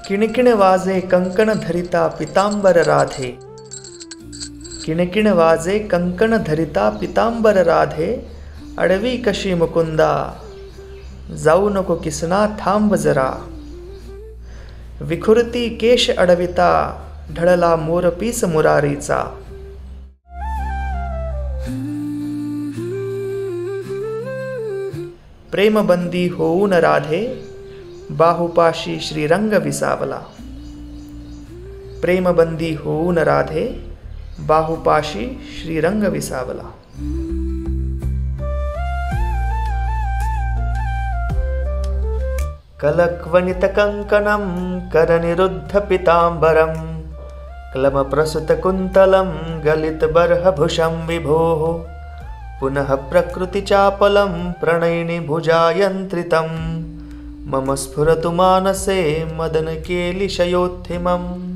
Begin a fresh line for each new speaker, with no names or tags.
किणकिण वाजे कंकण धरिता पितांबर राधे. किणकिण वाजे कंकण धरिता पितांबर राधे. अडवी कशी मुकुंदा, जाऊ नको किसना थांब जरा. विखुरती केश अडविता, ढळला मोरपीस मुरारीचा. प्रेमबंदी होऊन राधे, बाहुपाशी श्रीरंग विसावला. प्रेमबंदी होऊन राधे, बाहुपाशी श्रीरंग विसावला. कलक्वनित कंकणं करनिरुद्ध पितांबरं. क्लमप्रसुत कुन्तलं गलित बर्हभुषं विभोः. पुनः प्रकृतिचापलं प्रणयिनि भुजायन्त्रितं. मम स्फुरतु मानसे मदनकेलिशयोत्थिमम्.